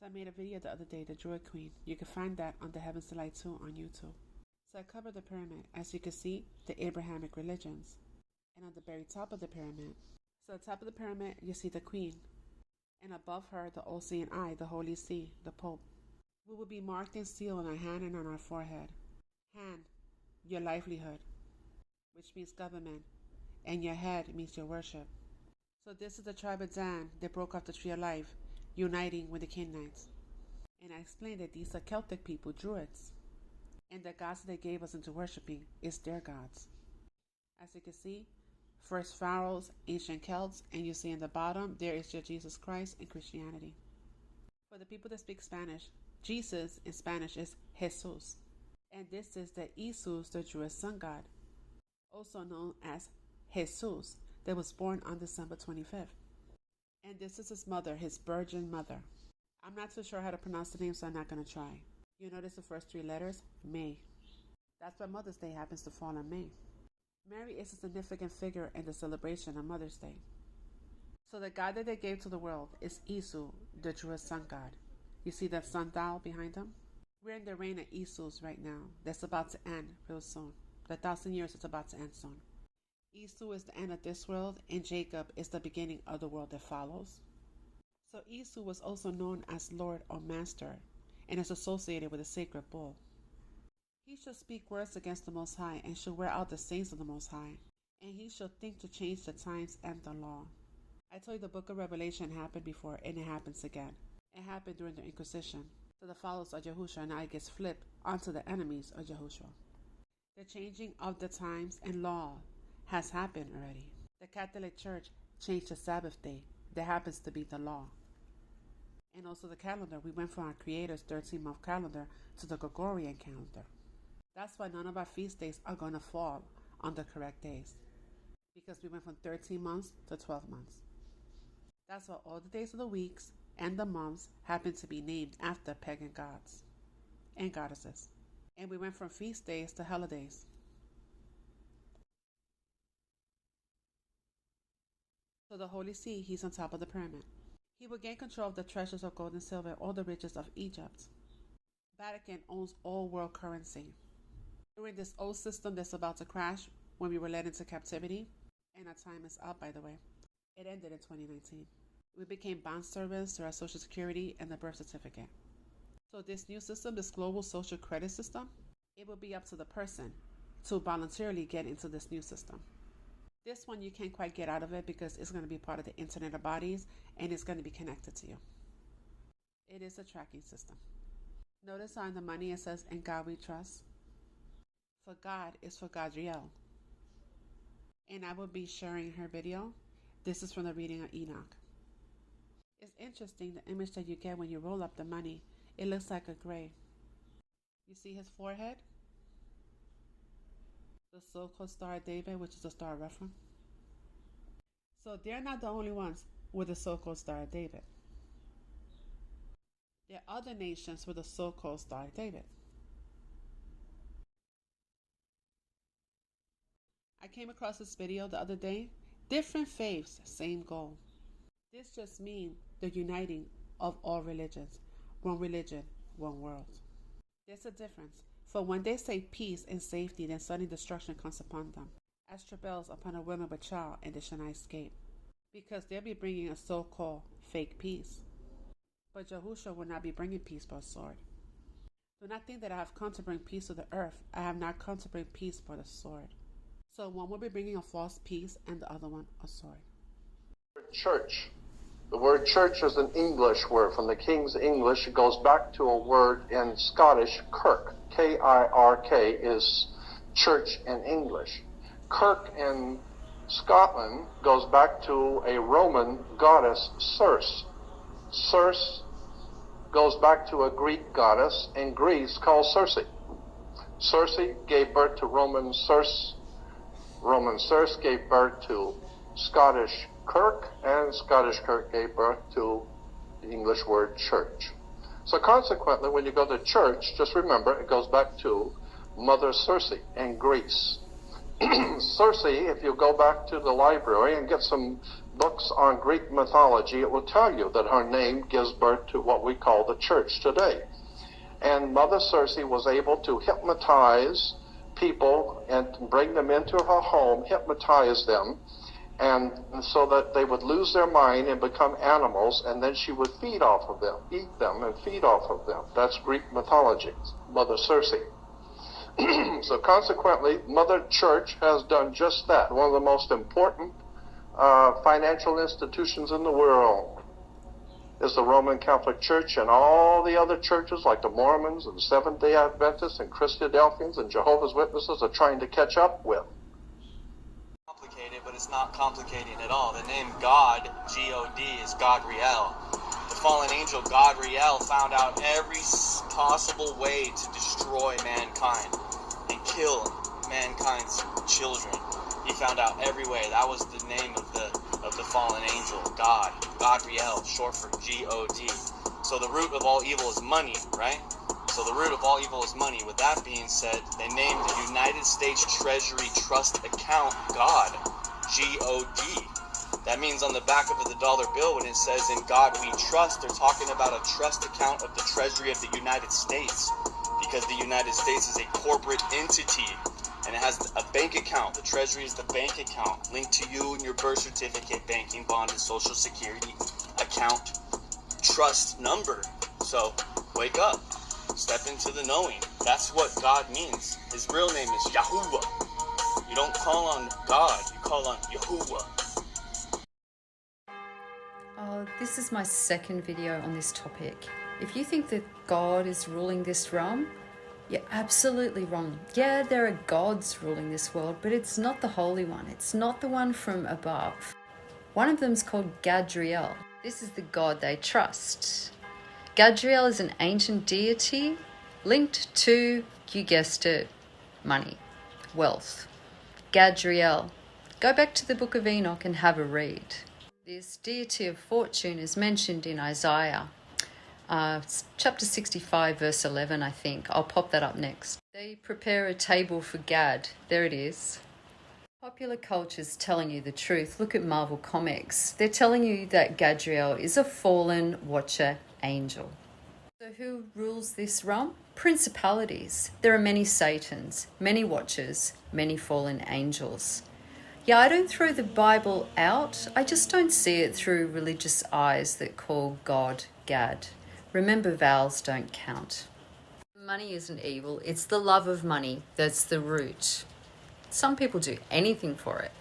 So I made a video the other day, the Druid Queen. You can find that on the Heavens Delight 2 on YouTube. So I covered the pyramid, as you can see, the Abrahamic religions. And on the very top of the pyramid, so at the top of the pyramid, you see the Queen. And above her, the all-seeing eye, the Holy See, the Pope. We will be marked and sealed on our hand and on our forehead. Hand, your livelihood, which means government, and your head means your worship. So this is the tribe of Dan that broke off the tree of life, uniting with the Canaanites. And I explained that these are Celtic people, Druids, and the gods they gave us into worshiping is their gods. As you can see, first pharaohs, ancient Celts, and you see in the bottom, there is your Jesus Christ and Christianity. For the people that speak Spanish, Jesus in Spanish is Jesus. And this is the Isus, the Jewish sun god, also known as Jesus, that was born on December 25th. And this is his mother, his virgin mother. I'm not too sure how to pronounce the name, so I'm not going to try. You notice the first three letters? May. That's why Mother's Day happens to fall on May. Mary is a significant figure in the celebration of Mother's Day. So the god that they gave to the world is Isu, the Jewish sun god. You see that sundial behind him? We're in the reign of Isus right now. That's about to end real soon. The 1,000 years is about to end soon. Isu is the end of this world, and Jacob is the beginning of the world that follows. So Isu was also known as Lord or Master, and is associated with the sacred bull. He shall speak words against the Most High, and shall wear out the saints of the Most High, and he shall think to change the times and the law. I told you the book of Revelation happened before, and it happens again. It happened during the Inquisition. So the followers of Yahushua now it gets flipped onto the enemies of Yahushua. The changing of the times and law has happened already. The Catholic Church changed the Sabbath day. That happens to be the law. And also the calendar. We went from our Creator's 13-month calendar to the Gregorian calendar. That's why none of our feast days are going to fall on the correct days. Because we went from 13 months to 12 months. That's why all the days of the weeks and the months happen to be named after pagan gods and goddesses. And we went from feast days to holidays. So the Holy See, he's on top of the pyramid. He will gain control of the treasures of gold and silver, all the riches of Egypt. Vatican owns all world currency. During this old system that's about to crash, when we were led into captivity, and our time is up, by the way, it ended in 2019. We became bond servants to our Social Security and the birth certificate. So this new system, this global social credit system, it will be up to the person to voluntarily get into this new system. This one, you can't quite get out of it because it's going to be part of the Internet of Bodies and it's going to be connected to you. It is a tracking system. Notice on the money it says, "In God we trust." For God is for Gadriel. And I will be sharing her video. This is from the reading of Enoch. It's interesting, the image that you get when you roll up the money, it looks like a gray. You see his forehead? The so-called Star of David, which is the Star of Rephaim. So they're not the only ones with the so-called Star of David. There are other nations with the so-called Star of David. I came across this video the other day. Different faiths, same goal. This just means the uniting of all religions. One religion, one world. There's a difference. For when they say peace and safety, then sudden destruction comes upon them, as travails upon a woman with child, and they shall not escape. Because they'll be bringing a so-called fake peace. But Yahushua will not be bringing peace by a sword. Do not think that I have come to bring peace to the earth. I have not come to bring peace by the sword. So one will be bringing a false peace, and the other one a sword. Church. The word church is an English word. From the King's English, it goes back to a word in Scottish, kirk. K-I-R-K is church in English. Kirk in Scotland goes back to a Roman goddess, Circe. Circe goes back to a Greek goddess in Greece called Circe. Circe gave birth to Roman Circe. Roman Circe gave birth to Scottish Kirk, and Scottish Kirk gave birth to the English word church. So consequently, when you go to church, just remember it goes back to Mother Circe in Greece. Circe, if you go back to the library and get some books on Greek mythology, it will tell you that her name gives birth to what we call the church today. And Mother Circe was able to hypnotize people and bring them into her home, hypnotize them, and so that they would lose their mind and become animals, and then she would feed off of them, eat them and feed off of them. That's Greek mythology, Mother Circe. So consequently, Mother Church has done just that. One of the most important financial institutions in the world is the Roman Catholic Church, and all the other churches like the Mormons and Seventh-day Adventists and Christadelphians and Jehovah's Witnesses are trying to catch up with. Complicated, but it's not complicating at all. The name God, G-O-D, is Godriel. The fallen angel Godriel found out every possible way to destroy mankind and kill mankind's children. He found out every way. That was the name of the fallen angel, God. Godriel, short for G-O-D. So the root of all evil is money, right? So the root of all evil is money. With that being said, they named the United States Treasury Trust account God, G-O-D. That means on the back of the dollar bill, when it says "In God We Trust," they're talking about a trust account of the Treasury of the United States, because the United States is a corporate entity and it has a bank account. The Treasury is the bank account linked to you and your birth certificate, banking, bond, and Social Security account trust number. So wake up, step into the knowing. That's what God means. His real name is Yahuwah. You don't call on God, you call on Yahuwah. This is my second video on this topic. If you think that God is ruling this realm, you're absolutely wrong. Yeah, there are gods ruling this world, but it's not the Holy One. It's not the one from above. One of them is called Gadriel. This is the god they trust. Gadriel is an ancient deity linked to, you guessed it, money, wealth. Gadriel. Go back to the Book of Enoch and have a read. This deity of fortune is mentioned in Isaiah. Chapter 65 verse 11, I think. I'll pop that up next. They prepare a table for Gad. There it is. Popular culture's telling you the truth. Look at Marvel Comics. They're telling you that Gadriel is a fallen watcher angel. So who rules this realm? Principalities. There are many Satans, many watchers, many fallen angels. Yeah, I don't throw the Bible out. I just don't see it through religious eyes that call God Gad. Remember, vowels don't count. Money isn't evil. It's the love of money that's the root. Some people do anything for it.